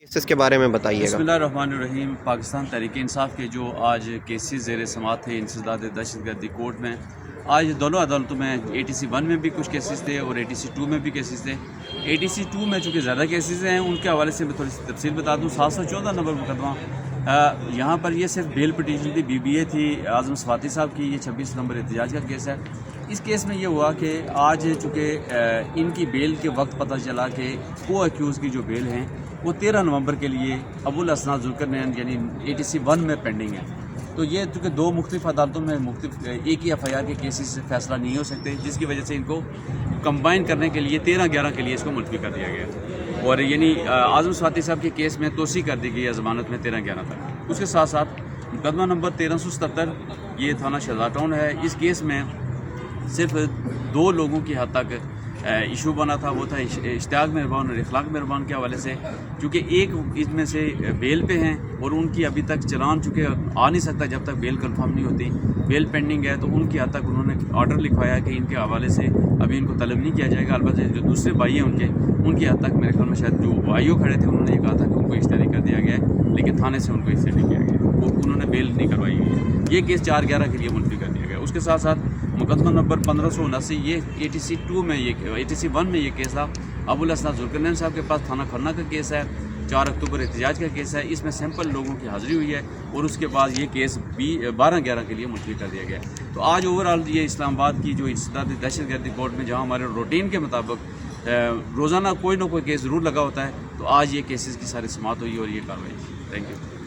Cases کے بارے میں بتائیے بسم گا۔ اللہ الرحمن الرحیم۔ پاکستان تحریک انصاف کے جو آج کیسز زیر سماعت تھے انسداد دہشت گردی کورٹ میں، آج دونوں عدالتوں میں ATC 1 میں بھی کچھ کیسز تھے اور ATC 2 میں بھی کیسز تھے۔ ATC 2 میں چونکہ زیادہ کیسز ہیں، ان کے حوالے سے میں تھوڑی سی تفصیل بتا دوں۔ 714 نمبر مقدمہ، یہاں پر یہ صرف بیل پٹیشن تھی، BBA تھی اعظم صفاتی صاحب کی۔ یہ 26 نمبر احتجاج کا کیس ہے۔ اس کیس میں یہ ہوا کہ آج چونکہ ان کی بیل کے وقت پتہ چلا کہ کو ایکیوز کی جو بیل ہیں وہ 13 نومبر کے لیے ابوالحسناء ذوالقرنین یعنی ATC 1 میں پینڈنگ ہے۔ تو یہ چونکہ دو مختلف عدالتوں میں مختلف ایک ہی FIR کے کیسز سے فیصلہ نہیں ہو سکتے، جس کی وجہ سے ان کو کمبائن کرنے کے لیے 13/11 کے لیے اس کو ملتوی کر دیا گیا، اور یعنی اعظم صفاتی صاحب کے کیس میں توسیع کر دی گئی ہے ضمانت میں 13/11 تک۔ اس کے ساتھ ساتھ مقدمہ نمبر 1377، یہ تھانہ شہزاد ٹاؤن ہے۔ اس کیس میں صرف 2 لوگوں کی حد تک ایشو بنا تھا، وہ تھا اشتیاق مہربان اور اخلاق مہربان کے حوالے سے، چونکہ ایک اس میں سے بیل پہ ہیں اور ان کی ابھی تک چلان چونکہ آ نہیں سکتا جب تک بیل کنفرم نہیں ہوتی، بیل پینڈنگ ہے، تو ان کی حد تک انہوں نے آرڈر لکھوایا کہ ان کے حوالے سے ابھی ان کو طلب نہیں کیا جائے گا۔ البتہ جو دوسرے بھائی ہیں ان کی حد تک میرے خیال میں شاید جو بھائیوں کھڑے تھے انہوں نے یہ کہا تھا کہ ان کو اشتہاری کر دیا گیا ہے، لیکن تھانے سے ان کو اشتہاری کیا گیا، وہ انہوں نے بیل نہیں کروائی گئی۔ یہ کیس 4/11 کے لیے ملتوی کر دیا گیا۔ اس کے ساتھ ساتھ مقدمہ نمبر 1579، یہ ATC 2 میں ATC 1 میں یہ کیس تھا۔ ابوالحسناء ذوالقرنین صاحب کے پاس تھانہ کھرنا کا کیس ہے، 4 اکتوبر احتجاج کا کیس ہے۔ اس میں سیمپل لوگوں کی حاضری ہوئی ہے اور اس کے بعد یہ کیس 12/11 کے لیے ملتوی کر دیا گیا ہے۔ تو آج اوورآل یہ اسلام آباد کی جو انسداد دہشت گردی کورٹ میں جہاں ہمارے روٹین کے مطابق روزانہ کوئی نہ کوئی کیس ضرور لگا ہوتا ہے، تو آج یہ کیسز کی ساری سماعت ہوئی اور یہ کارروائی کی۔ Thank you.